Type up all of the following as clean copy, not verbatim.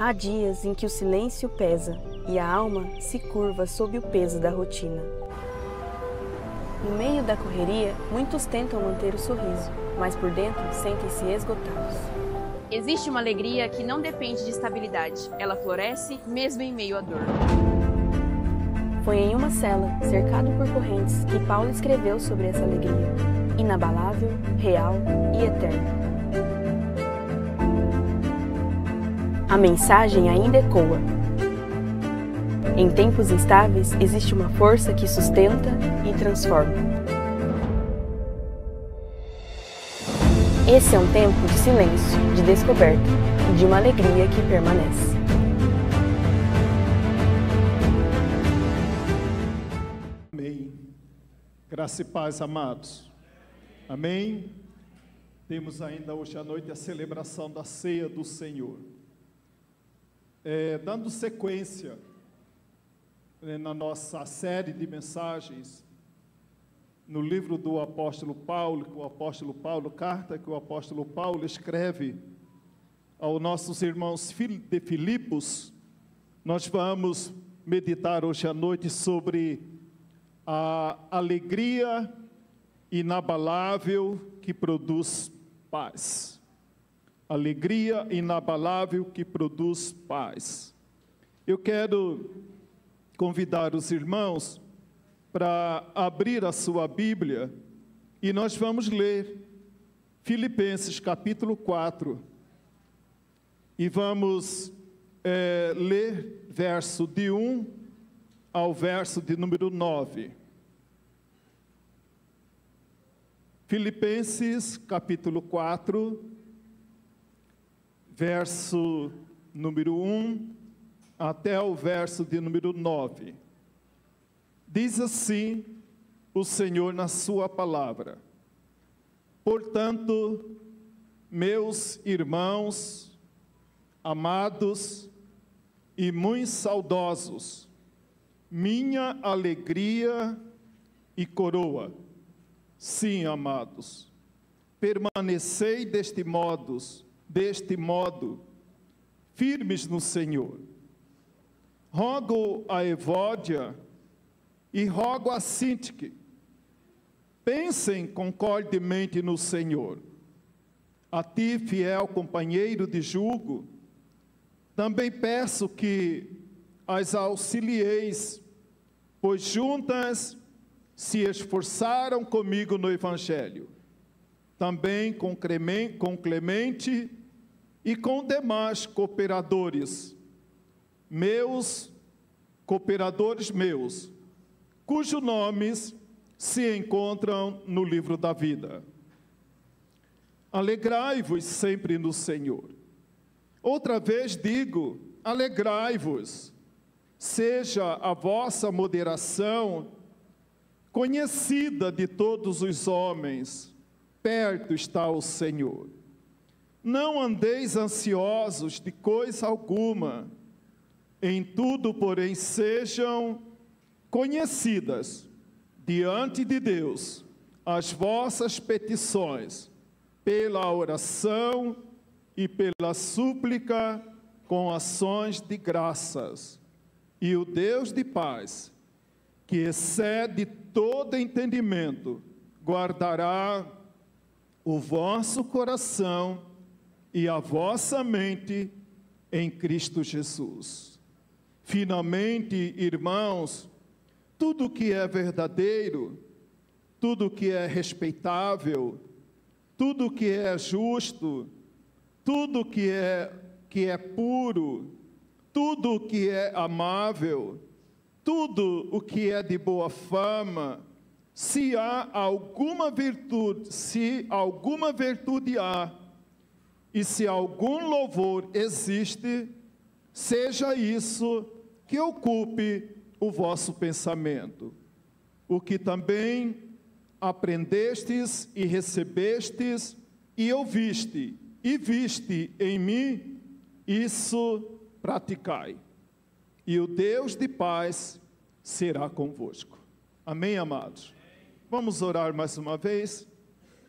Há dias em que o silêncio pesa e a alma se curva sob o peso da rotina. No meio da correria, muitos tentam manter o sorriso, mas por dentro sentem-se esgotados. Existe uma alegria que não depende de estabilidade. Ela floresce mesmo em meio à dor. Foi em uma cela, cercado por correntes, que Paulo escreveu sobre essa alegria, inabalável, real e eterna. A mensagem ainda ecoa. Em tempos instáveis, existe uma força que sustenta e transforma. Esse é um tempo de silêncio, de descoberta e de uma alegria que permanece. Amém. Graça e paz, amados. Amém. Temos ainda hoje à noite a celebração da ceia do Senhor. Dando sequência na nossa série de mensagens no livro do apóstolo Paulo, carta que o apóstolo Paulo escreve aos nossos irmãos de Filipos, nós vamos meditar hoje à noite sobre a alegria inabalável que produz paz. Alegria inabalável que produz paz. Eu quero convidar os irmãos para abrir a sua Bíblia e nós vamos ler Filipenses capítulo 4 e vamos ler verso de 1 ao verso de número 9. Filipenses capítulo 4, verso número 1 até o verso de número 9. Diz assim o Senhor na sua palavra: portanto, meus irmãos, amados e muito saudosos, minha alegria e coroa, sim, amados, permanecei deste modo, firmes no Senhor. Rogo a Evódia e rogo a Sintique, pensem concordemente no Senhor. A ti, fiel companheiro de jugo, também peço que as auxilieis, pois juntas se esforçaram comigo no Evangelho, também com Clemente e com demais cooperadores meus, cujos nomes se encontram no livro da vida. Alegrai-vos sempre no Senhor. Outra vez digo, alegrai-vos. Seja a vossa moderação conhecida de todos os homens. Perto está o Senhor. Não andeis ansiosos de coisa alguma. Em tudo, porém, sejam conhecidas diante de Deus as vossas petições, pela oração e pela súplica, com ações de graças. E o Deus de paz, que excede todo entendimento, guardará o vosso coração e a vossa mente em Cristo Jesus. Finalmente, irmãos, tudo que é verdadeiro, tudo que é respeitável, tudo que é justo, tudo que é puro, tudo que é amável, tudo o que é de boa fama, se alguma virtude há, e se algum louvor existe, seja isso que ocupe o vosso pensamento. O que também aprendestes e recebestes e ouviste e viste em mim, isso praticai. E o Deus de paz será convosco. Amém, amados? Vamos orar mais uma vez.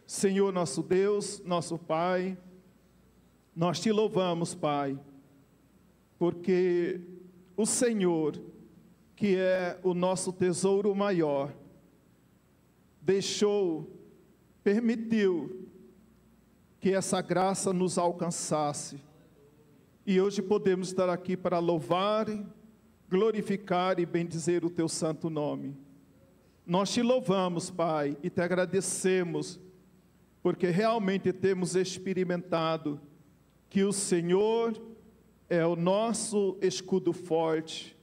Senhor nosso Deus, nosso Pai, nós te louvamos, Pai, porque o Senhor, que é o nosso tesouro maior, permitiu que essa graça nos alcançasse. E hoje podemos estar aqui para louvar, glorificar e bendizer o teu santo nome. Nós te louvamos, Pai, e te agradecemos, porque realmente temos experimentado que o Senhor é o nosso escudo forte,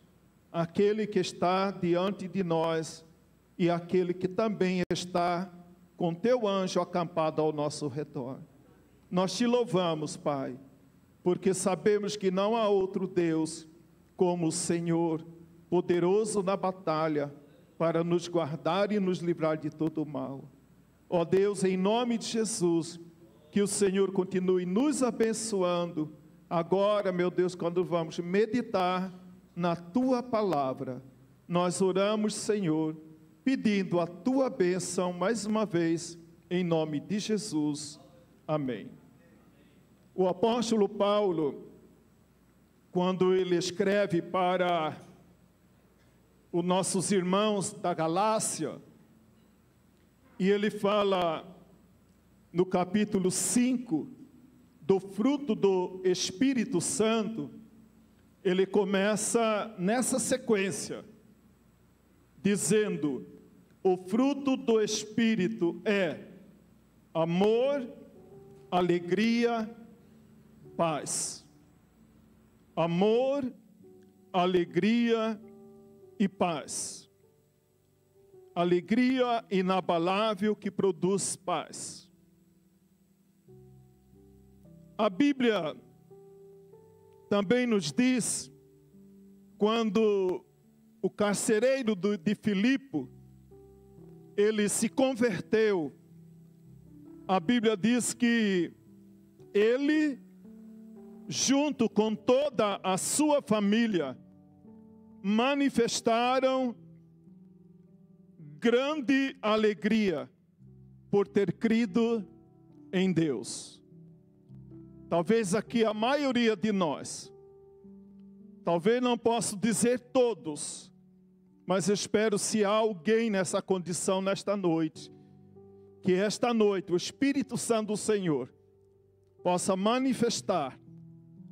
aquele que está diante de nós e aquele que também está com teu anjo acampado ao nosso redor. Nós te louvamos, Pai, porque sabemos que não há outro Deus como o Senhor, poderoso na batalha, para nos guardar e nos livrar de todo o mal. Ó Deus, em nome de Jesus, que o Senhor continue nos abençoando. Agora, meu Deus, quando vamos meditar na Tua palavra, nós oramos, Senhor, pedindo a Tua bênção mais uma vez, em nome de Jesus. Amém. O apóstolo Paulo, quando ele escreve para os nossos irmãos da Galácia, e ele fala no capítulo 5 do fruto do Espírito Santo, ele começa nessa sequência, dizendo: o fruto do Espírito é amor, alegria, paz. Amor, alegria e paz. Alegria inabalável que produz paz. A Bíblia também nos diz, quando o carcereiro de Filipe, ele se converteu, a Bíblia diz que ele, junto com toda a sua família, manifestaram grande alegria por ter crido em Deus. Talvez aqui a maioria de nós, talvez não posso dizer todos, mas eu espero, se há alguém nessa condição nesta noite, que esta noite o Espírito Santo do Senhor possa manifestar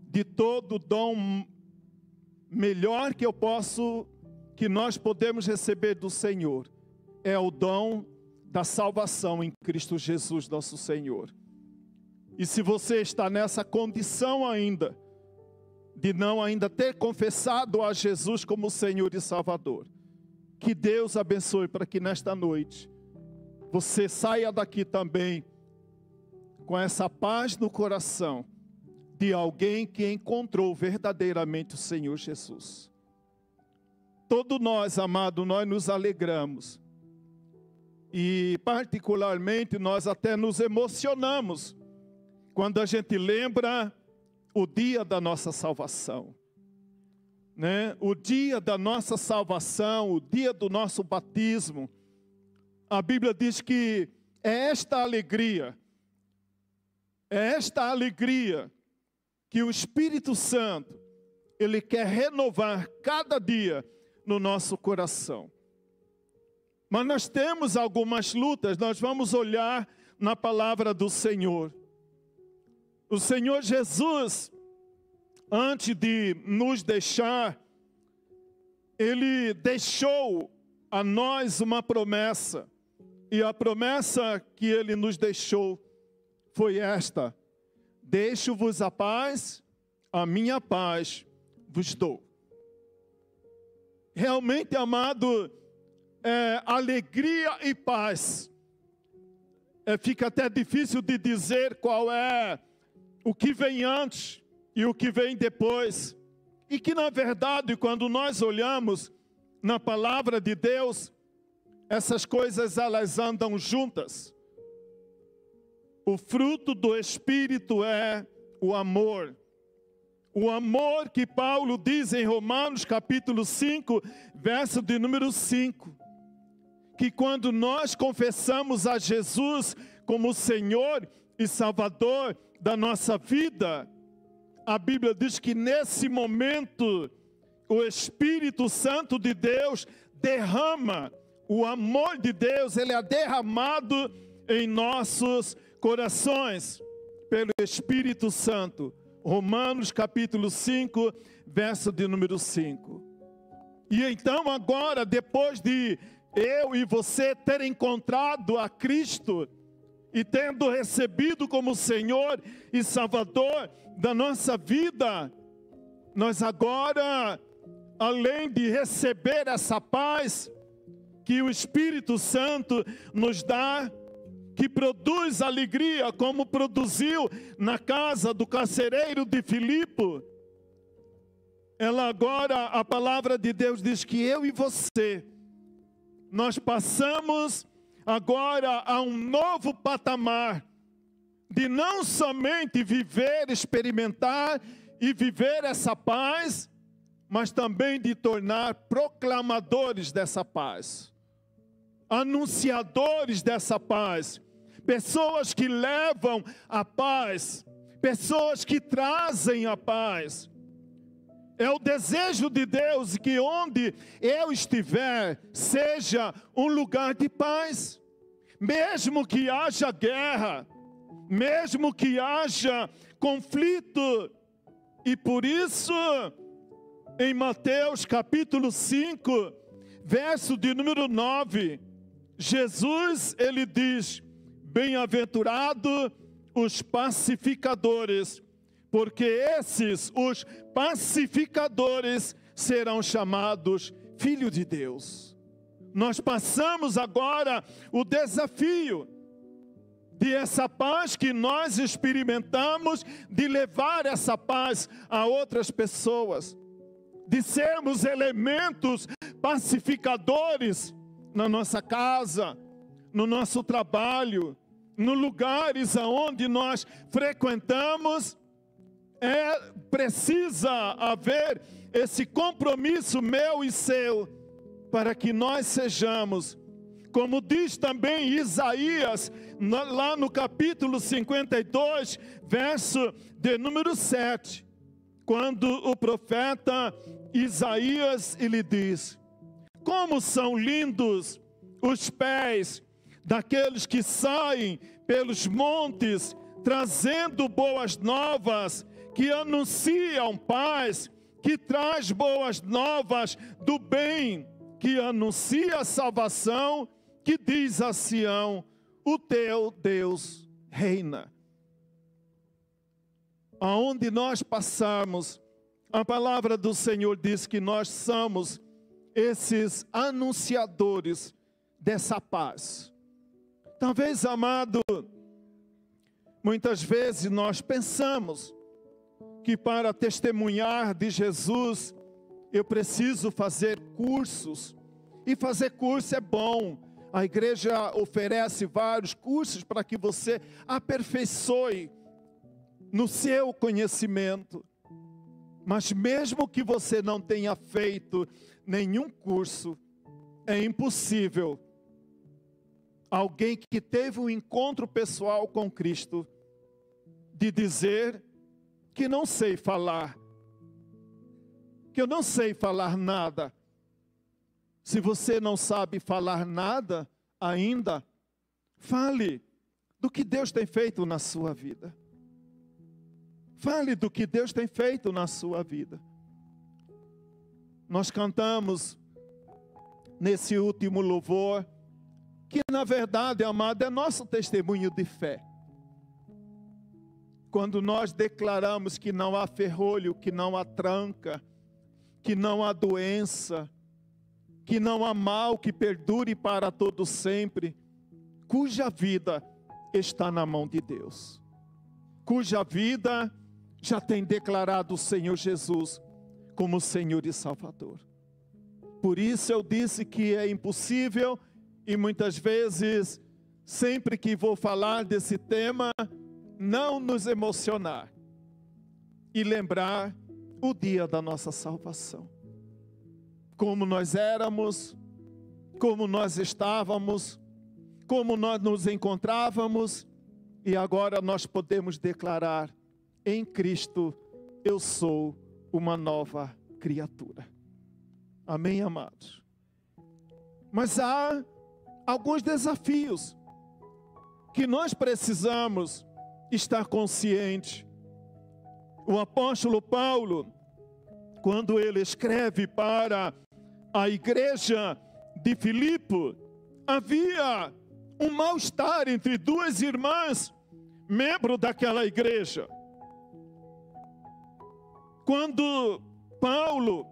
de todo o dom melhor que nós podemos receber do Senhor, é o dom da salvação em Cristo Jesus, nosso Senhor. E se você está nessa condição ainda, de não ainda ter confessado a Jesus como Senhor e Salvador, que Deus abençoe para que nesta noite você saia daqui também com essa paz no coração de alguém que encontrou verdadeiramente o Senhor Jesus. Todos nós, amados, nós nos alegramos. E particularmente nós até nos emocionamos quando a gente lembra o dia da nossa salvação, né? O dia da nossa salvação, o dia do nosso batismo. A Bíblia diz que é esta alegria que o Espírito Santo, ele quer renovar cada dia no nosso coração. Mas nós temos algumas lutas, nós vamos olhar na palavra do Senhor. O Senhor Jesus, antes de nos deixar, Ele deixou a nós uma promessa. E a promessa que Ele nos deixou foi esta: deixo-vos a paz, a minha paz vos dou. Realmente, amado, alegria e paz. Fica até difícil de dizer qual é o que vem antes e o que vem depois. E que, na verdade, quando nós olhamos na palavra de Deus, essas coisas elas andam juntas. O fruto do Espírito é o amor. O amor que Paulo diz em Romanos capítulo 5, verso de número 5. Que quando nós confessamos a Jesus como Senhor e Salvador da nossa vida, a Bíblia diz que nesse momento o Espírito Santo de Deus derrama, o amor de Deus, ele é derramado em nossos corações pelo Espírito Santo. Romanos capítulo 5, verso de número 5. E então agora, depois de eu e você ter encontrado a Cristo e tendo recebido como Senhor e Salvador da nossa vida, nós agora, além de receber essa paz que o Espírito Santo nos dá, que produz alegria, como produziu na casa do carcereiro de Filipe, ela agora, a palavra de Deus diz que eu e você, nós passamos agora a um novo patamar, de não somente viver, experimentar e viver essa paz, mas também de tornar proclamadores dessa paz, anunciadores dessa paz, pessoas que levam a paz, pessoas que trazem a paz. É o desejo de Deus que onde eu estiver, seja um lugar de paz. Mesmo que haja guerra, mesmo que haja conflito. E por isso, em Mateus capítulo 5, verso de número 9, Jesus, ele diz: bem-aventurado os pacificadores, porque esses, os pacificadores, serão chamados filhos de Deus. Nós passamos agora o desafio de essa paz que nós experimentamos, de levar essa paz a outras pessoas, de sermos elementos pacificadores na nossa casa, no nosso trabalho, nos lugares aonde nós frequentamos. Precisa haver esse compromisso meu e seu, para que nós sejamos, como diz também Isaías, lá no capítulo 52, verso de número 7, quando o profeta Isaías, ele diz: como são lindos os pés daqueles que saem pelos montes, trazendo boas novas, que anunciam paz, que traz boas novas do bem, que anuncia a salvação, que diz a Sião: o teu Deus reina. Aonde nós passarmos, a palavra do Senhor diz que nós somos esses anunciadores dessa paz. Talvez, amado, muitas vezes nós pensamos que para testemunhar de Jesus, eu preciso fazer cursos. E fazer curso é bom. A igreja oferece vários cursos para que você aperfeiçoe no seu conhecimento. Mas mesmo que você não tenha feito nenhum curso, é impossível alguém que teve um encontro pessoal com Cristo de dizer que não sei falar, que eu não sei falar nada. Se você não sabe falar nada ainda, fale do que Deus tem feito na sua vida. Fale do que Deus tem feito na sua vida. Nós cantamos nesse último louvor, que na verdade, amado, é nosso testemunho de fé. Quando nós declaramos que não há ferrolho, que não há tranca, que não há doença, que não há mal que perdure para todo sempre, cuja vida está na mão de Deus, cuja vida já tem declarado o Senhor Jesus como Senhor e Salvador. Por isso eu disse que é impossível, e muitas vezes, sempre que vou falar desse tema, não nos emocionar e lembrar o dia da nossa salvação. Como nós éramos, como nós estávamos, como nós nos encontrávamos, e agora nós podemos declarar: em Cristo eu sou uma nova criatura. Amém, amados? Mas há alguns desafios que nós precisamos estar conscientes. O apóstolo Paulo, quando ele escreve para a igreja de Filipe, havia um mal-estar entre duas irmãs, membros daquela igreja. Quando Paulo,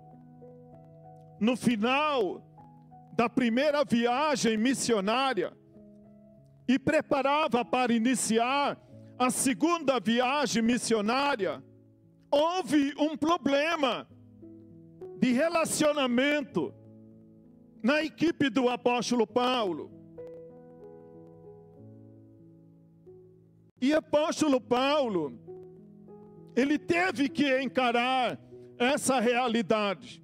no final da primeira viagem missionária, e preparava para iniciar a segunda viagem missionária, houve um problema de relacionamento na equipe do apóstolo Paulo. E o apóstolo Paulo, ele teve que encarar essa realidade,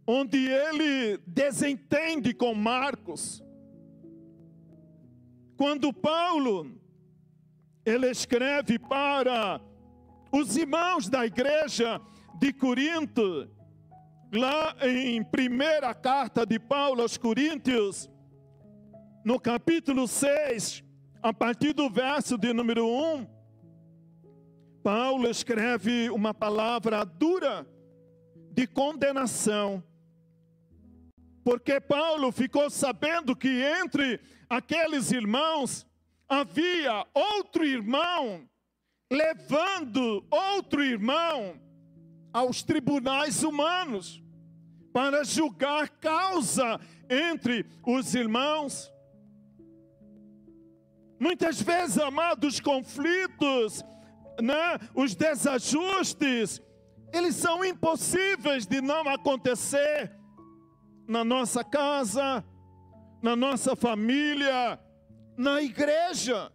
onde ele desentende com Marcos. Quando Paulo, ele escreve para os irmãos da igreja de Corinto, lá em primeira carta de Paulo aos Coríntios, no capítulo 6, a partir do verso de número 1, Paulo escreve uma palavra dura de condenação, porque Paulo ficou sabendo que entre aqueles irmãos havia outro irmão levando outro irmão aos tribunais humanos para julgar causa entre os irmãos. Muitas vezes, amados, os conflitos, os desajustes, eles são impossíveis de não acontecer na nossa casa, na nossa família, na igreja.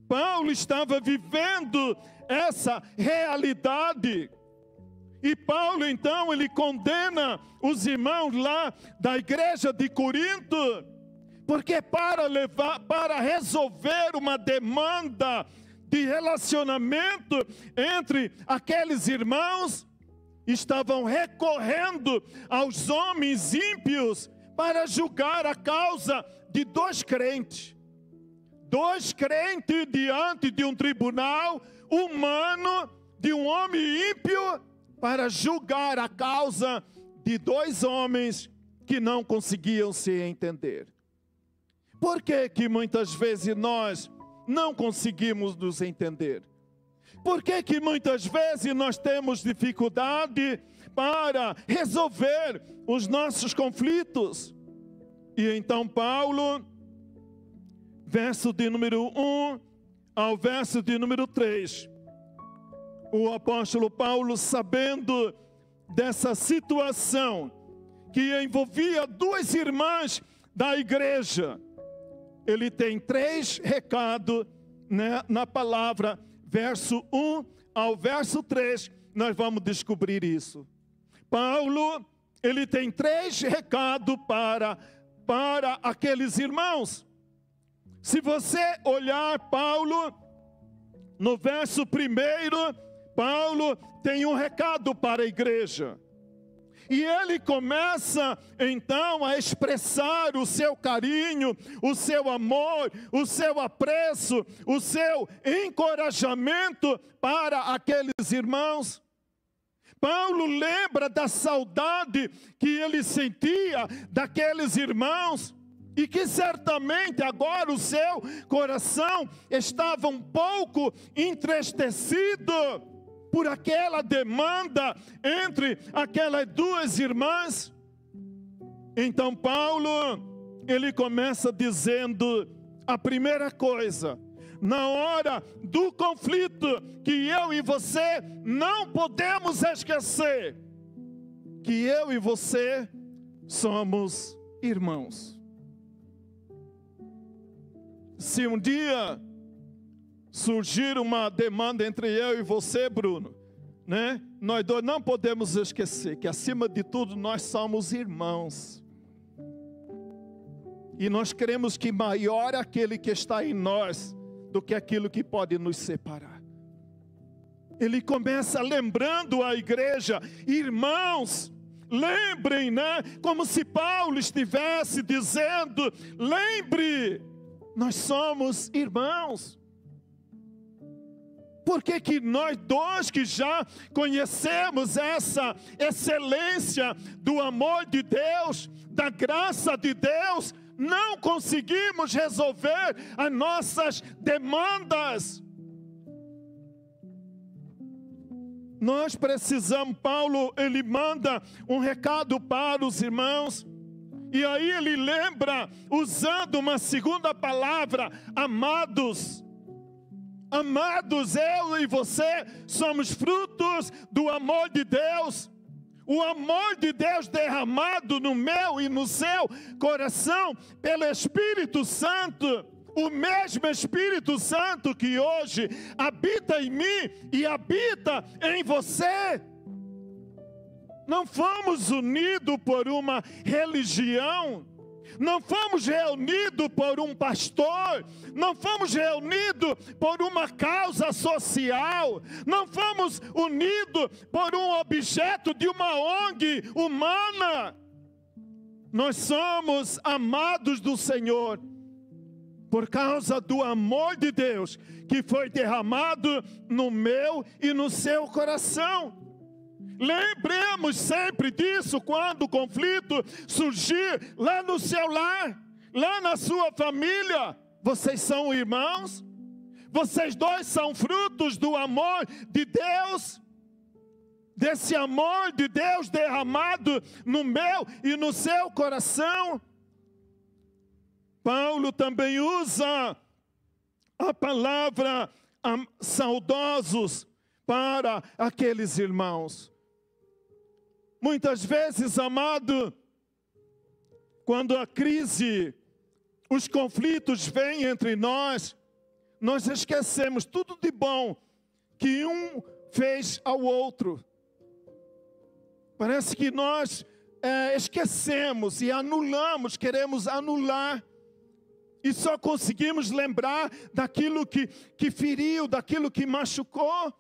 Paulo estava vivendo essa realidade. E Paulo, então, ele condena os irmãos lá da igreja de Corinto, porque para resolver uma demanda de relacionamento entre aqueles irmãos, estavam recorrendo aos homens ímpios para julgar a causa de dois crentes. Dois crentes diante de um tribunal humano, de um homem ímpio, para julgar a causa de dois homens que não conseguiam se entender. Por que muitas vezes nós não conseguimos nos entender? Por que muitas vezes nós temos dificuldade para resolver os nossos conflitos? E então Paulo, verso de número 1 ao verso de número 3, o apóstolo Paulo, sabendo dessa situação que envolvia duas irmãs da igreja, ele tem 3 recados, na palavra, verso 1 ao verso 3, nós vamos descobrir isso. Paulo, ele tem 3 recados para aqueles irmãos. Se você olhar Paulo, no verso 1, Paulo tem um recado para a igreja. E ele começa então a expressar o seu carinho, o seu amor, o seu apreço, o seu encorajamento para aqueles irmãos. Paulo lembra da saudade que ele sentia daqueles irmãos e que certamente agora o seu coração estava um pouco entristecido por aquela demanda entre aquelas duas irmãs. Então Paulo, ele começa dizendo a primeira coisa: na hora do conflito, que eu e você não podemos esquecer que eu e você somos irmãos. Se um dia surgir uma demanda entre eu e você, Bruno, nós dois não podemos esquecer que acima de tudo nós somos irmãos. E nós queremos que maior é aquele que está em nós do que aquilo que pode nos separar. Ele começa lembrando a igreja, irmãos, lembrem, né? Como se Paulo estivesse dizendo, lembre, nós somos irmãos. Por que nós dois que já conhecemos essa excelência do amor de Deus, da graça de Deus, não conseguimos resolver as nossas demandas? Nós precisamos, Paulo, ele manda um recado para os irmãos, e aí ele lembra, usando uma segunda palavra, amados. Amados, eu e você somos frutos do amor de Deus. O amor de Deus derramado no meu e no seu coração pelo Espírito Santo. O mesmo Espírito Santo que hoje habita em mim e habita em você. Não fomos unidos por uma religião. Não fomos reunidos por um pastor, não fomos reunidos por uma causa social, não fomos unidos por um objeto de uma ONG humana. Nós somos amados do Senhor por causa do amor de Deus que foi derramado no meu e no seu coração. Lembremos sempre disso quando o conflito surgir lá no seu lar, lá na sua família. Vocês são irmãos? Vocês dois são frutos do amor de Deus? Desse amor de Deus derramado no meu e no seu coração? Paulo também usa a palavra saudosos para aqueles irmãos. Muitas vezes, amado, quando a crise, os conflitos vêm entre nós, nós esquecemos tudo de bom que um fez ao outro. Parece que nós esquecemos e anulamos, queremos anular. E só conseguimos lembrar daquilo que feriu, daquilo que machucou.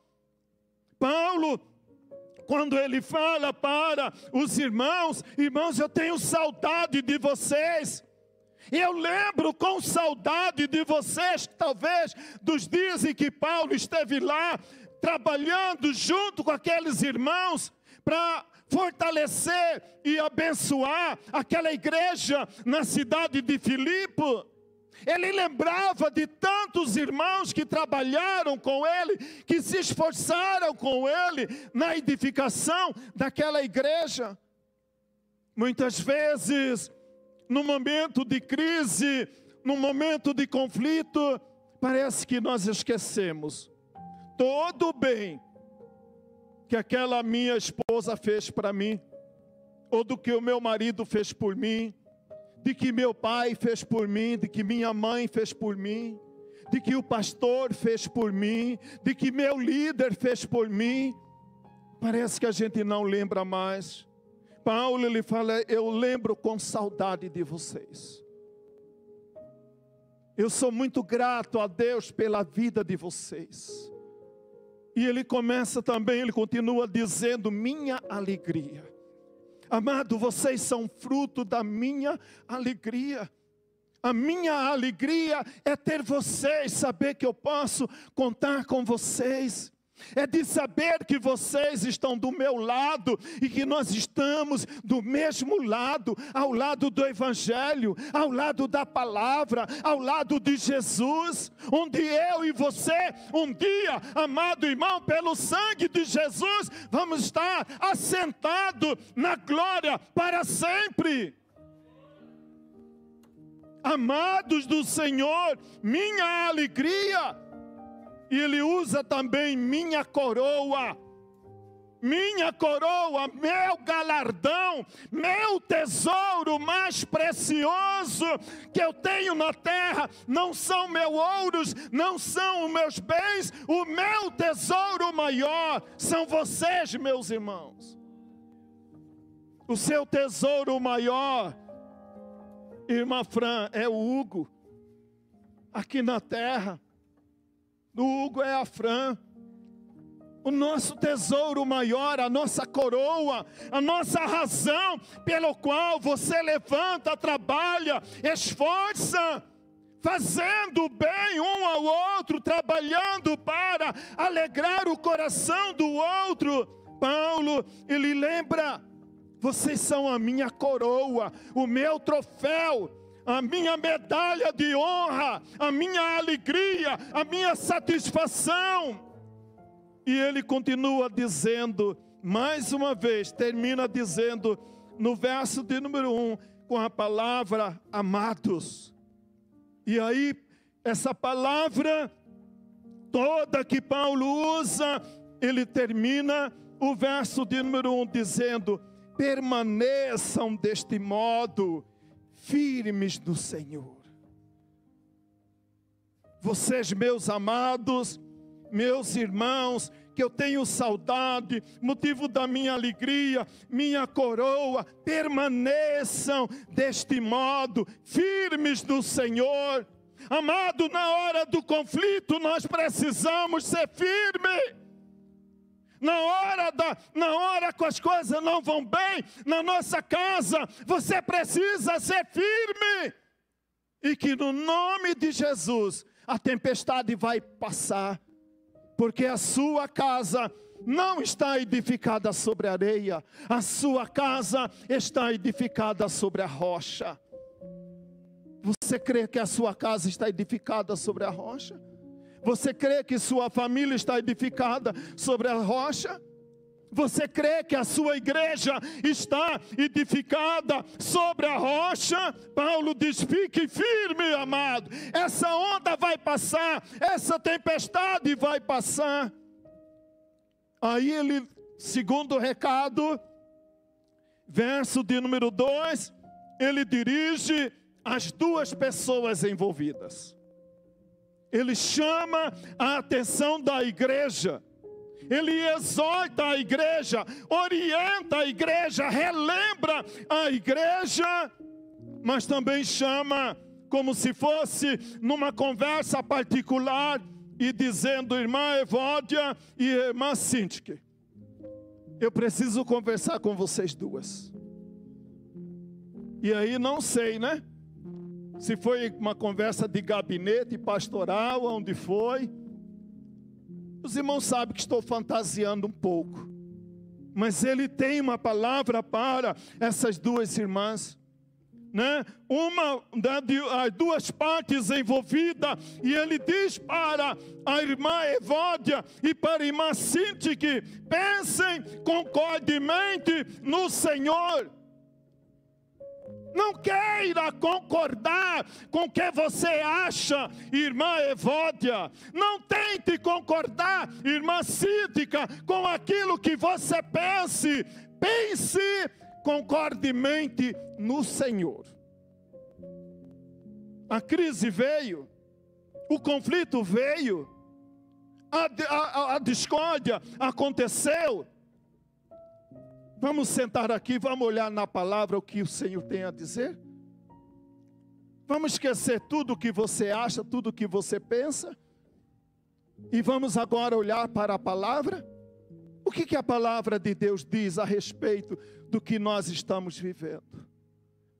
Paulo, quando ele fala para os irmãos, irmãos, eu tenho saudade de vocês. Eu lembro com saudade de vocês, talvez, dos dias em que Paulo esteve lá, trabalhando junto com aqueles irmãos, para fortalecer e abençoar aquela igreja na cidade de Filipe. Ele lembrava de tantos irmãos que trabalharam com ele, que se esforçaram com ele na edificação daquela igreja. Muitas vezes, no momento de crise, no momento de conflito, parece que nós esquecemos todo o bem que aquela minha esposa fez para mim, ou do que o meu marido fez por mim, de que meu pai fez por mim, de que minha mãe fez por mim, de que o pastor fez por mim, de que meu líder fez por mim. Parece que a gente não lembra mais. Paulo, ele fala, eu lembro com saudade de vocês. Eu sou muito grato a Deus pela vida de vocês. E ele começa também, ele continua dizendo, minha alegria. Amado, vocês são fruto da minha alegria. A minha alegria é ter vocês, saber que eu posso contar com vocês. É de saber que vocês estão do meu lado e que nós estamos do mesmo lado, ao lado do Evangelho, ao lado da palavra, ao lado de Jesus, onde eu e você, um dia, amado irmão, pelo sangue de Jesus, vamos estar assentados na glória para sempre. Amados do Senhor, minha alegria. E ele usa também minha coroa, meu galardão, meu tesouro mais precioso que eu tenho na terra. Não são meus ouros, não são os meus bens, o meu tesouro maior são vocês, meus irmãos. O seu tesouro maior, irmã Fran, é o Hugo, aqui na terra. O Hugo é a Fran. o nosso tesouro maior, a nossa coroa, a nossa razão pelo qual você levanta, trabalha, esforça, fazendo bem um ao outro, trabalhando para alegrar o coração do outro. Paulo, ele lembra: vocês são a minha coroa, o meu troféu, a minha medalha de honra, a minha alegria, a minha satisfação. E ele continua dizendo, mais uma vez, termina dizendo no verso de número 1, com a palavra amados. E aí, essa palavra toda que Paulo usa, ele termina o verso de número 1 dizendo: permaneçam deste modo, firmes no Senhor. Vocês, meus amados, meus irmãos, que eu tenho saudade, motivo da minha alegria, minha coroa, permaneçam deste modo, firmes no Senhor. Amado, na hora do conflito nós precisamos ser firmes. Na hora que as coisas não vão bem, na nossa casa, você precisa ser firme. E que no nome de Jesus, a tempestade vai passar. Porque a sua casa não está edificada sobre areia. A sua casa está edificada sobre a rocha. Você crê que a sua casa está edificada sobre a rocha? Você crê que sua família está edificada sobre a rocha? Você crê que a sua igreja está edificada sobre a rocha? Paulo diz: fique firme, amado. Essa onda vai passar, essa tempestade vai passar. Aí ele, segundo recado, verso de número 2, ele dirige as duas pessoas envolvidas. Ele chama a atenção da igreja. Ele exorta a igreja, orienta a igreja, relembra a igreja, mas também chama como se fosse numa conversa particular e dizendo: irmã Evódia e irmã Sintique, eu preciso conversar com vocês duas. E aí não sei, né? Se foi uma conversa de gabinete pastoral, onde foi. Os irmãos sabem que estou fantasiando um pouco. Mas ele tem uma palavra para essas duas irmãs, né? As duas partes envolvidas. E ele diz para a irmã Evódia e para a irmã Sintique: pensem concordemente no Senhor. Não queira concordar com o que você acha, irmã Evódia. Não tente concordar, irmã Cítica, com aquilo que você pense. Pense concordemente no Senhor. A crise veio, o conflito veio, a discórdia aconteceu. Vamos sentar aqui, vamos olhar na palavra o que o Senhor tem a dizer. Vamos esquecer tudo o que você acha, tudo o que você pensa. E vamos agora olhar para a palavra. O que a palavra de Deus diz a respeito do que nós estamos vivendo?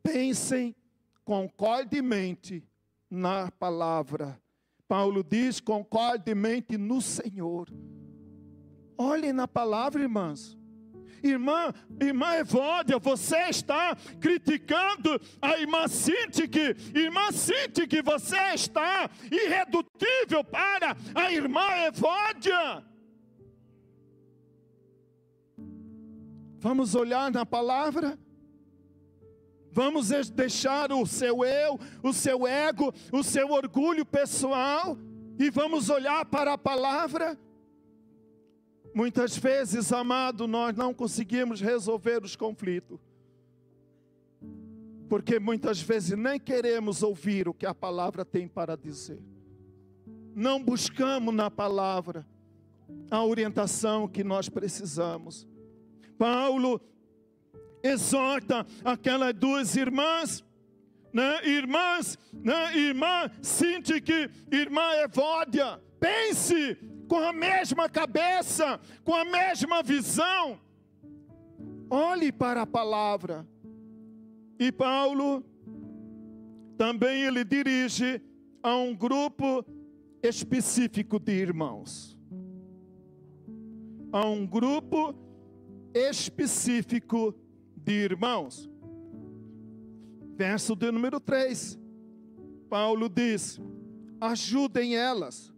Pensem concordemente na palavra. Paulo diz: concordemente no Senhor. Olhem na palavra, irmãs. Irmã Evódia, você está criticando a irmã Sintique. Irmã Sintique, você está irredutível para a irmã Evódia. Vamos olhar na palavra. Vamos deixar o seu eu, o seu ego, o seu orgulho pessoal e vamos olhar para a palavra. Muitas vezes, amado, nós não conseguimos resolver os conflitos, porque muitas vezes nem queremos ouvir o que a palavra tem para dizer. Não buscamos na palavra a orientação que nós precisamos. Paulo exorta aquelas duas irmãs, irmã Sintique, irmã Evódia: pense com a mesma cabeça, com a mesma visão. Olhe para a palavra. E Paulo também ele dirige a um grupo específico de irmãos. A um grupo específico de irmãos. Verso de número 3. Paulo diz: ajudem elas.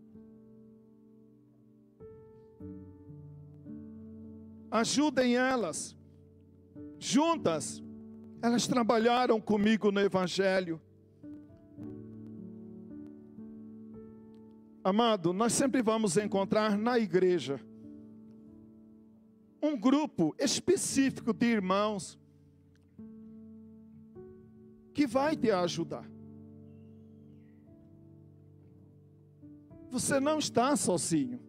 Ajudem elas. Juntas, elas trabalharam comigo no Evangelho. Amado, nós sempre vamos encontrar na igreja um grupo específico de irmãos que vai te ajudar. Você não está sozinho.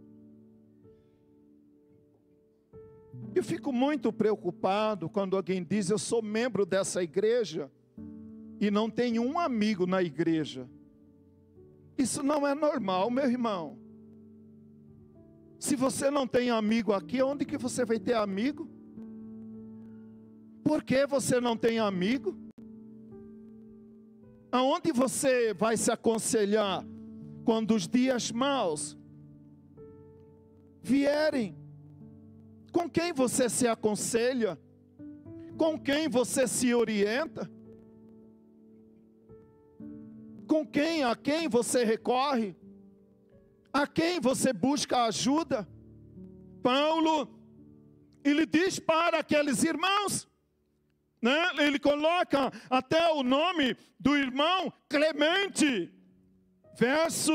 Eu fico muito preocupado quando alguém diz: eu sou membro dessa igreja e não tenho um amigo na igreja. Isso não é normal, meu irmão. Se você não tem amigo aqui, onde que você vai ter amigo? Por que você não tem amigo? Aonde você vai se aconselhar quando os dias maus vierem? Com quem você se aconselha? Com quem você se orienta? Com quem, a quem você recorre? A quem você busca ajuda? Paulo, ele diz para aqueles irmãos, né? Ele coloca até o nome do irmão Clemente. Verso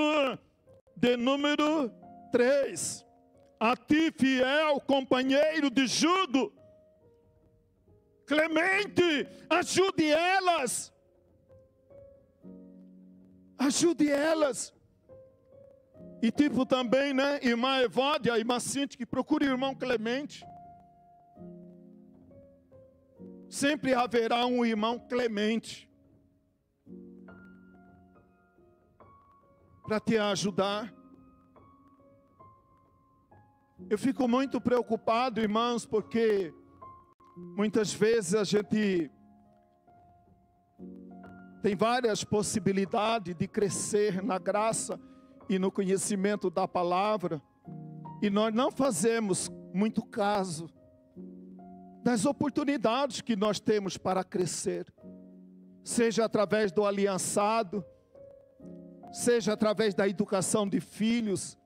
de número 3. A ti, fiel companheiro de jugo, Clemente, ajude elas. Ajude elas. E tipo também, né, irmã Evódia, irmã Cintia, que procure o irmão Clemente. Sempre haverá um irmão Clemente para te ajudar. Eu fico muito preocupado, irmãos, porque muitas vezes a gente tem várias possibilidades de crescer na graça e no conhecimento da palavra, e nós não fazemos muito caso das oportunidades que nós temos para crescer, seja através do aliançado, seja através da educação de filhos,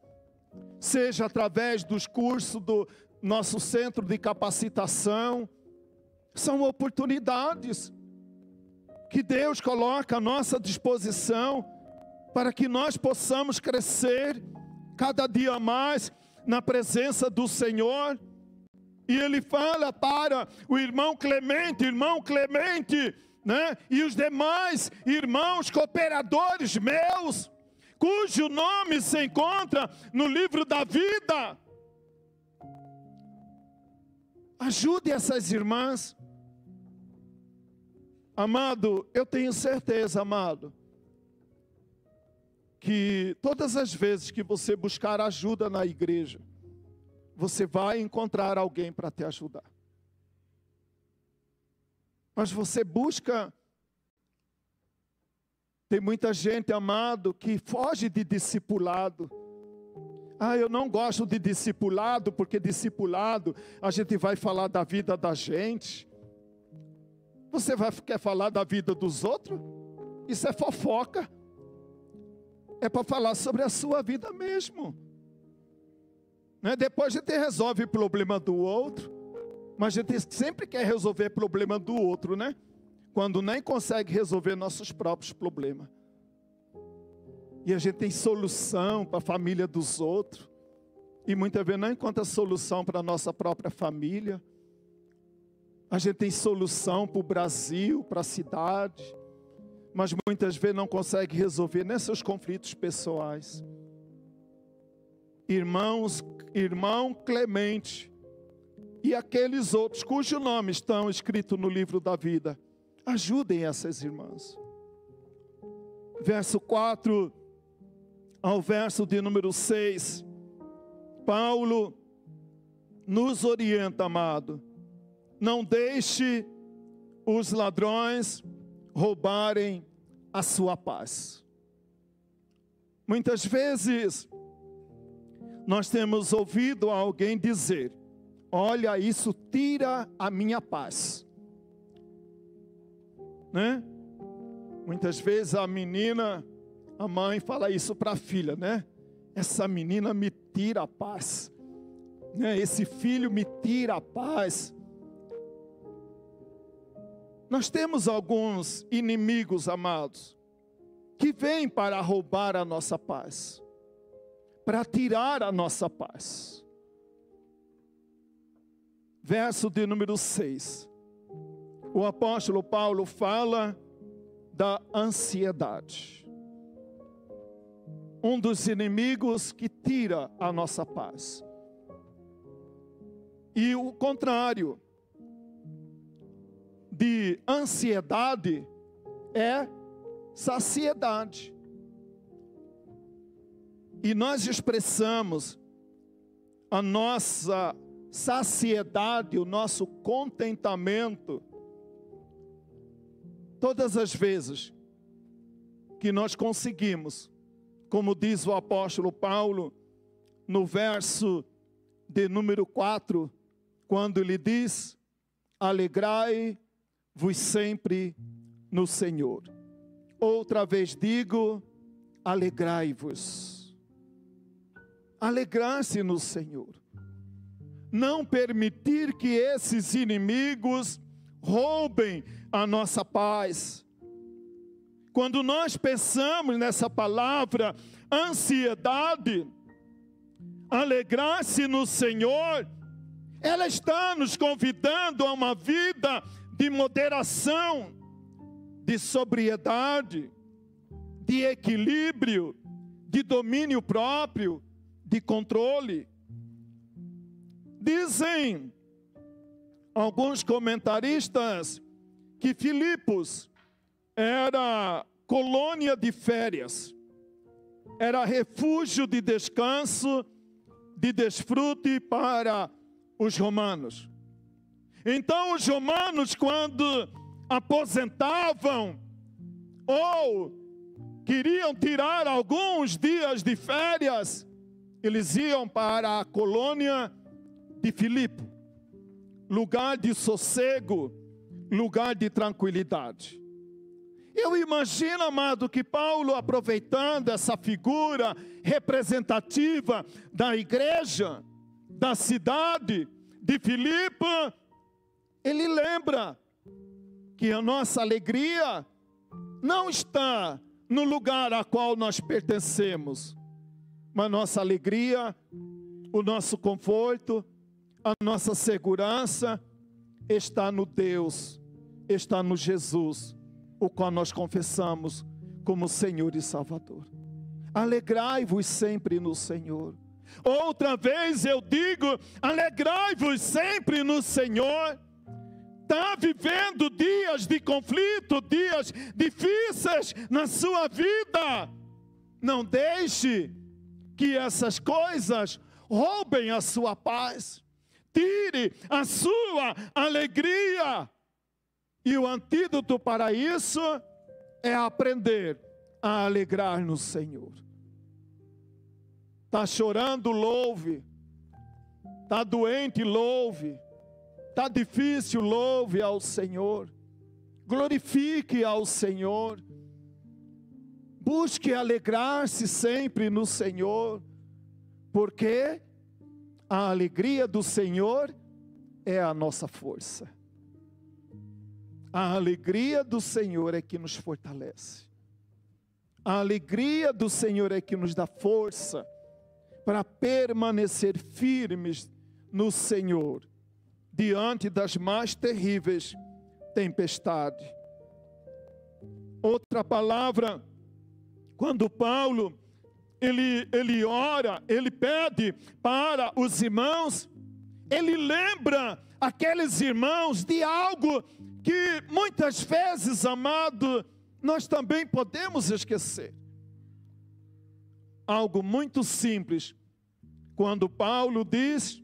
seja através dos cursos do nosso centro de capacitação. São oportunidades que Deus coloca à nossa disposição para que nós possamos crescer cada dia mais na presença do Senhor. E ele fala para o irmão Clemente, né? E os demais irmãos cooperadores meus, cujo nome se encontra no livro da vida. Ajude essas irmãs. Amado, eu tenho certeza, amado, que todas as vezes que você buscar ajuda na igreja, você vai encontrar alguém para te ajudar. Mas você busca. Tem muita gente, amado, que foge de discipulado. Ah, eu não gosto de discipulado, porque discipulado a gente vai falar da vida da gente. Você quer falar da vida dos outros? Isso é fofoca. É para falar sobre a sua vida mesmo. Né? Depois a gente resolve o problema do outro, mas a gente sempre quer resolver o problema do outro, né? Quando nem consegue resolver nossos próprios problemas. E a gente tem solução para a família dos outros, e muitas vezes não encontra solução para a nossa própria família. A gente tem solução para o Brasil, para a cidade, mas muitas vezes não consegue resolver nem seus conflitos pessoais. Irmão Clemente e aqueles outros cujo nome estão escritos no livro da vida, ajudem essas irmãs. Verso 4 ao verso de número 6, Paulo nos orienta, amado, não deixe os ladrões roubarem a sua paz. Muitas vezes nós temos ouvido alguém dizer: olha, isso tira a minha paz, né? Muitas vezes a mãe fala isso para a filha, né? Essa menina me tira a paz, né? Esse filho me tira a paz. Nós temos alguns inimigos, amados, que vêm para roubar a nossa paz, para tirar a nossa paz. Verso de número 6. O apóstolo Paulo fala da ansiedade. Um dos inimigos que tira a nossa paz. E o contrário de ansiedade é saciedade. E nós expressamos a nossa saciedade, o nosso contentamento, todas as vezes que nós conseguimos, como diz o apóstolo Paulo, no verso de número 4, quando ele diz: alegrai-vos sempre no Senhor. Outra vez digo, alegrai-vos. Alegrar-se no Senhor. Não permitir que esses inimigos roubem a nossa paz. Quando nós pensamos nessa palavra ansiedade, alegrar-se no Senhor, ela está nos convidando a uma vida de moderação, de sobriedade, de equilíbrio, de domínio próprio, de controle. Dizem alguns comentaristas que Filipos era colônia de férias, era refúgio de descanso, de desfrute para os romanos. Então os romanos, quando aposentavam ou queriam tirar alguns dias de férias, eles iam para a colônia de Filipe, lugar de sossego, lugar de tranquilidade. Eu imagino, amado, que Paulo, aproveitando essa figura representativa da igreja, da cidade de Filipe, ele lembra que a nossa alegria não está no lugar a qual nós pertencemos, mas nossa alegria, o nosso conforto, a nossa segurança está no Deus, está no Jesus, o qual nós confessamos como Senhor e Salvador. Alegrai-vos sempre no Senhor. Outra vez eu digo, alegrai-vos sempre no Senhor. Está vivendo dias de conflito, dias difíceis na sua vida. Não deixe que essas coisas roubem a sua paz. Tire a sua alegria. E o antídoto para isso é aprender a alegrar no Senhor. Está chorando, louve. Está doente, louve. Está difícil, louve ao Senhor. Glorifique ao Senhor. Busque alegrar-se sempre no Senhor. Porque a alegria do Senhor é a nossa força. A alegria do Senhor é que nos fortalece. A alegria do Senhor é que nos dá força para permanecer firmes no Senhor, diante das mais terríveis tempestades. Outra palavra, quando Paulo, ele ora, ele pede para os irmãos, ele lembra aqueles irmãos de algo que muitas vezes, amado, nós também podemos esquecer. Algo muito simples. quando Paulo diz: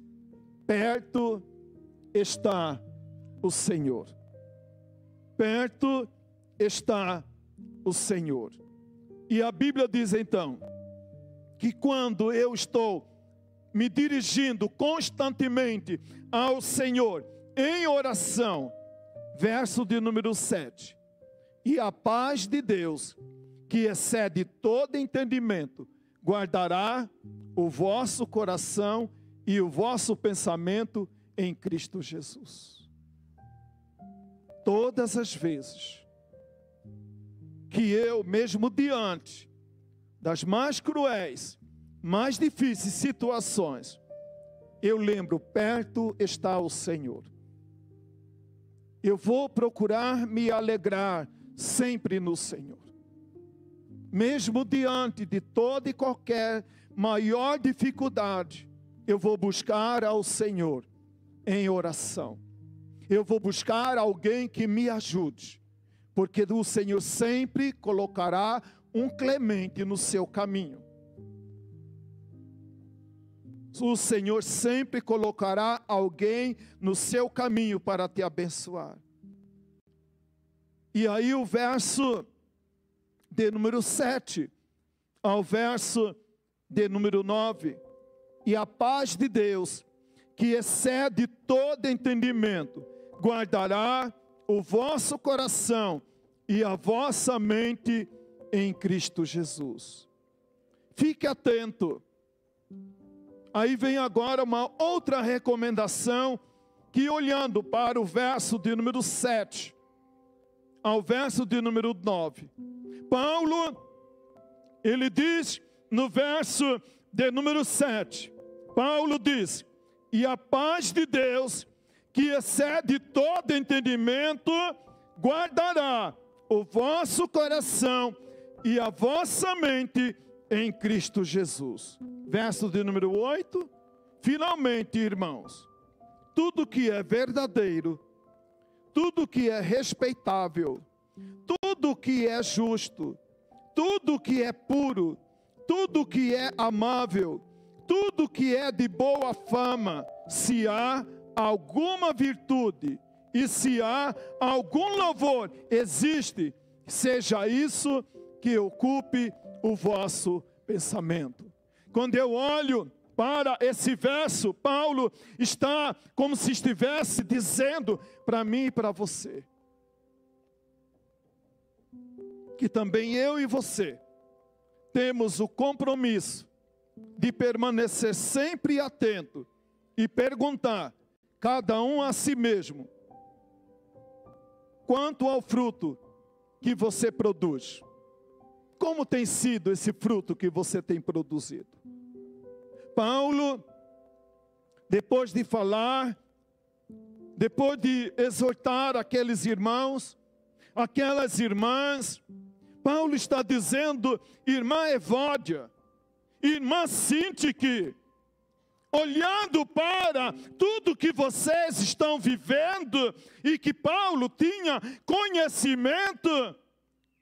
perto está o Senhor. Perto está o Senhor. E a Bíblia diz então, que quando eu estou me dirigindo constantemente ao Senhor em oração, verso de número 7, e a paz de Deus, que excede todo entendimento, guardará o vosso coração e o vosso pensamento em Cristo Jesus. Todas as vezes que eu, mesmo diante das mais cruéis, mais difíceis situações, eu lembro, perto está o Senhor. Eu vou procurar me alegrar sempre no Senhor. Mesmo diante de toda e qualquer maior dificuldade, eu vou buscar ao Senhor em oração. Eu vou buscar alguém que me ajude, porque o Senhor sempre colocará um clemente no seu caminho. O Senhor sempre colocará alguém no seu caminho para te abençoar. E aí o verso de número 7 ao verso de número 9. E a paz de Deus, que excede todo entendimento, guardará o vosso coração e a vossa mente em Cristo Jesus. Fique atento. Aí vem agora uma outra recomendação, que olhando para o verso de número 7 ao verso de número 9, Paulo, ele diz no verso de número 7, Paulo diz: e a paz de Deus, que excede todo entendimento, guardará o vosso coração e a vossa mente em Cristo Jesus. Verso de número 8, finalmente, irmãos, tudo que é verdadeiro, tudo que é respeitável, tudo que é justo, tudo que é puro, tudo que é amável, tudo que é de boa fama, se há alguma virtude e se há algum louvor existe, seja isso que ocupe o vosso pensamento. Quando eu olho para esse verso, Paulo está como se estivesse dizendo para mim e para você, que também eu e você temos o compromisso de permanecer sempre atento e perguntar, cada um a si mesmo, quanto ao fruto que você produz. Como tem sido esse fruto que você tem produzido? Paulo, depois de falar, depois de exortar aqueles irmãos, aquelas irmãs, Paulo está dizendo: irmã Evódia, irmã Sintique, olhando para tudo que vocês estão vivendo, e que Paulo tinha conhecimento,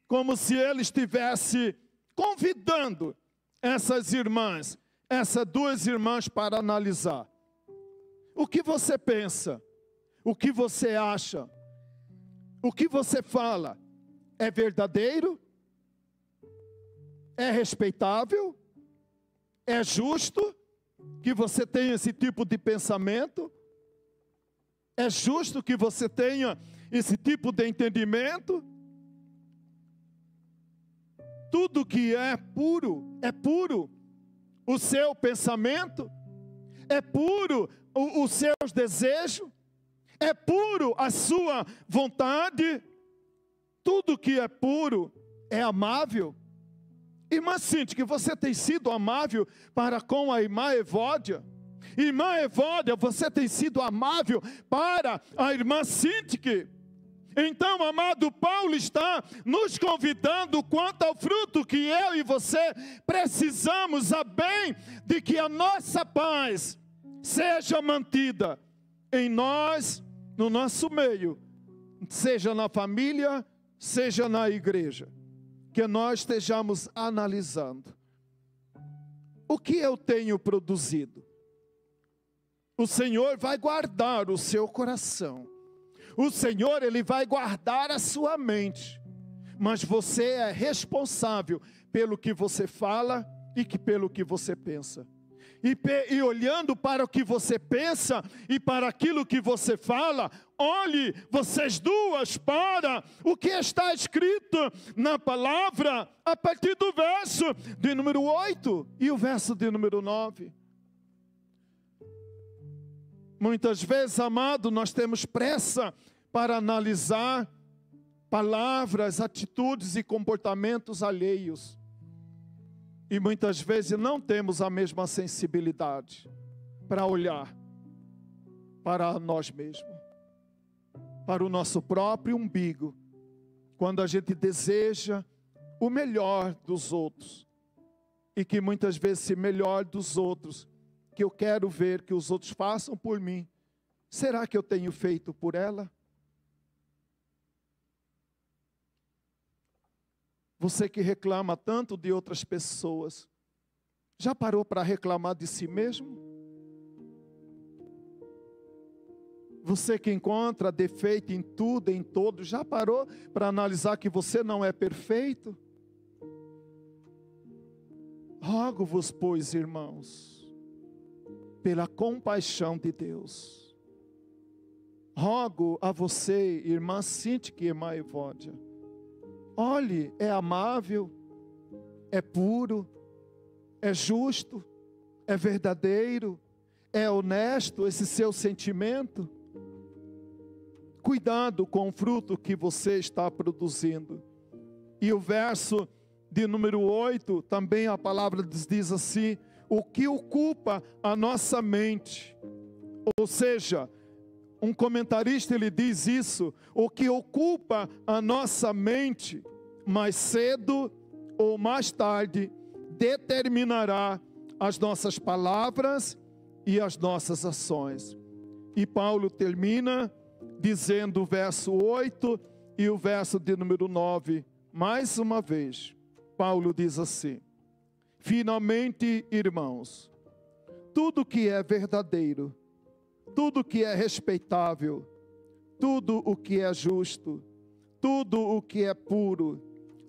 como se ele estivesse convidando essas irmãs, essas duas irmãs, para analisar. O que você pensa? O que você acha? O que você fala? É verdadeiro? É respeitável? É justo que você tenha esse tipo de pensamento? É justo que você tenha esse tipo de entendimento? Tudo que é puro o seu pensamento, é puro os seus desejos, é puro a sua vontade, tudo que é puro é amável. Irmã Sintique, você tem sido amável para com a irmã Evódia? Irmã Evódia, você tem sido amável para a irmã Sintique? Então, amado, Paulo está nos convidando quanto ao fruto que eu e você precisamos, a bem de que a nossa paz seja mantida em nós, no nosso meio, seja na família, seja na igreja. Que nós estejamos analisando: o que eu tenho produzido? O Senhor vai guardar o seu coração. O Senhor, Ele vai guardar a sua mente. Mas você é responsável pelo que você fala e pelo que você pensa. E olhando para o que você pensa e para aquilo que você fala, olhe vocês duas para o que está escrito na palavra, a partir do verso de número 8 e o verso de número 9. Muitas vezes, amado, nós temos pressa para analisar palavras, atitudes e comportamentos alheios. E muitas vezes não temos a mesma sensibilidade para olhar para nós mesmos, para o nosso próprio umbigo, quando a gente deseja o melhor dos outros. E que muitas vezes esse melhor dos outros, que eu quero ver que os outros façam por mim, será que eu tenho feito por ela? Você que reclama tanto de outras pessoas, já parou para reclamar de si mesmo? Você que encontra defeito em tudo, em todo, já parou para analisar que você não é perfeito? Rogo-vos, pois, irmãos, pela compaixão de Deus. Rogo a você, irmã Cíntia e irmã Evódia, olhe, é amável, é puro, é justo, é verdadeiro, é honesto esse seu sentimento. Cuidado com o fruto que você está produzindo. E o verso de número 8, também a palavra diz assim: o que ocupa a nossa mente. Ou seja, um comentarista ele diz isso: o que ocupa a nossa mente, mais cedo ou mais tarde, determinará as nossas palavras e as nossas ações. E Paulo termina dizendo o verso 8 e o verso de número 9, mais uma vez. Paulo diz assim: finalmente, irmãos, tudo que é verdadeiro, tudo que é respeitável, tudo o que é justo, tudo o que é puro,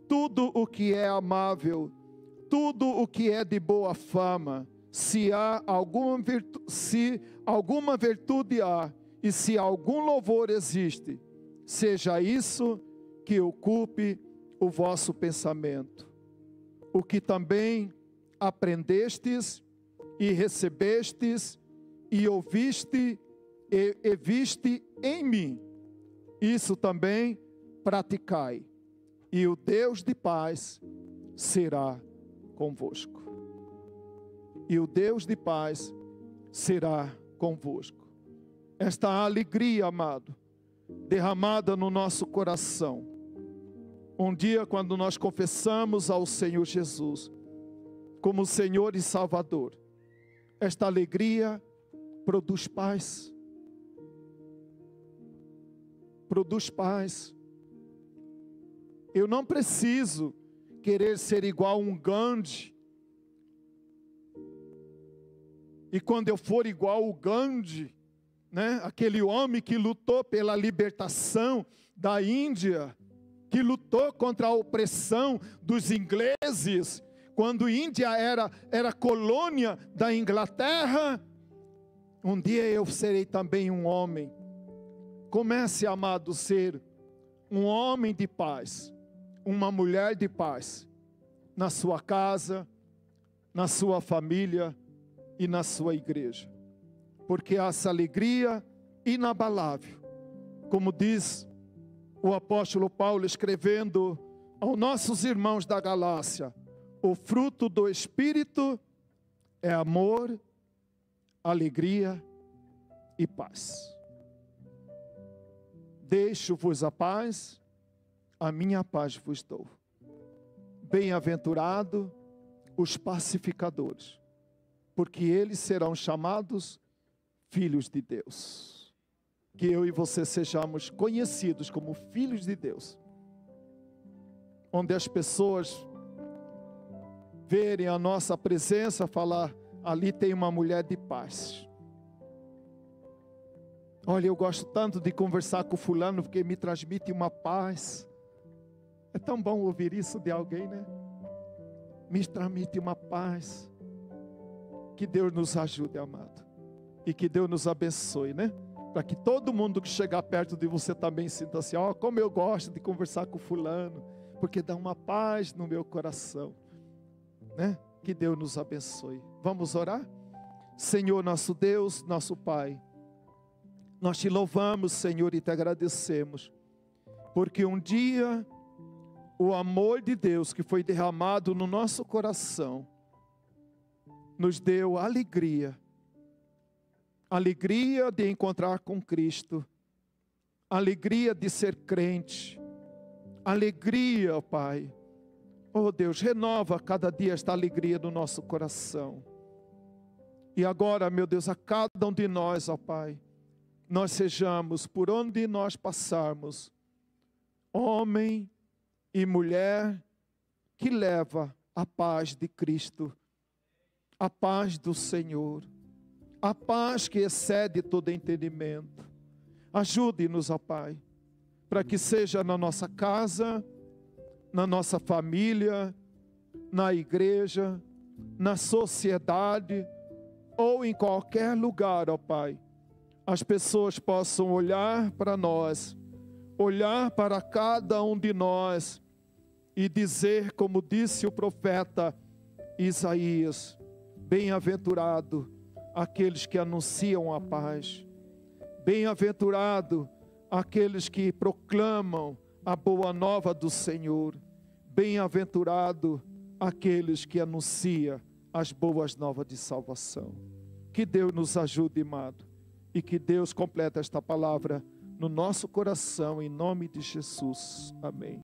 tudo o que é amável, tudo o que é de boa fama, se alguma virtude há, e se algum louvor existe, seja isso que ocupe o vosso pensamento. O que também aprendestes e recebestes e ouviste e viste em mim, isso também praticai, e o Deus de paz será convosco. E o Deus de paz será convosco. Esta alegria, amado, derramada no nosso coração, um dia quando nós confessamos ao Senhor Jesus como Senhor e Salvador, esta alegria produz paz. Produz paz. Eu não preciso querer ser igual a um Gandhi. E quando eu for igual ao Gandhi, né, aquele homem que lutou pela libertação da Índia, que lutou contra a opressão dos ingleses, quando a Índia era colônia da Inglaterra, um dia eu serei também um homem. Comece, amado, ser um homem de paz, uma mulher de paz, na sua casa, na sua família e na sua igreja. Porque essa alegria inabalável, como diz o apóstolo Paulo escrevendo aos nossos irmãos da Galácia, o fruto do Espírito é amor, alegria e paz. Deixo-vos a paz, a minha paz vos dou. Bem-aventurado os pacificadores, porque eles serão chamados filhos de Deus. Que eu e você sejamos conhecidos como filhos de Deus, onde as pessoas verem a nossa presença, falar: ali tem uma mulher de paz, Olha, eu gosto tanto de conversar com fulano porque me transmite uma paz. É tão bom ouvir isso de alguém, né? Me transmite uma paz. Que Deus nos ajude, amado. E que Deus nos abençoe, né? Para que todo mundo que chegar perto de você também sinta assim, ó, como eu gosto de conversar com fulano, porque dá uma paz no meu coração, né? Que Deus nos abençoe. Vamos orar? Senhor, nosso Deus, nosso Pai, nós te louvamos, Senhor, e te agradecemos, porque um dia o amor de Deus que foi derramado no nosso coração nos deu alegria de encontrar com Cristo, alegria de ser crente, alegria, ó Pai. Oh Deus, renova cada dia esta alegria no nosso coração. E agora, meu Deus, a cada um de nós, ó Pai, nós sejamos, por onde nós passarmos, homem e mulher que leva a paz de Cristo, a paz do Senhor, a paz que excede todo entendimento. Ajude-nos, ó Pai, para que seja na nossa casa, na nossa família, na igreja, na sociedade, ou em qualquer lugar, ó Pai, as pessoas possam olhar para nós, olhar para cada um de nós e dizer, como disse o profeta Isaías: bem-aventurado aqueles que anunciam a paz, bem-aventurado aqueles que proclamam a boa nova do Senhor, bem-aventurado aqueles que anunciam as boas novas de salvação. Que Deus nos ajude, amado, e que Deus complete esta palavra no nosso coração, em nome de Jesus. Amém.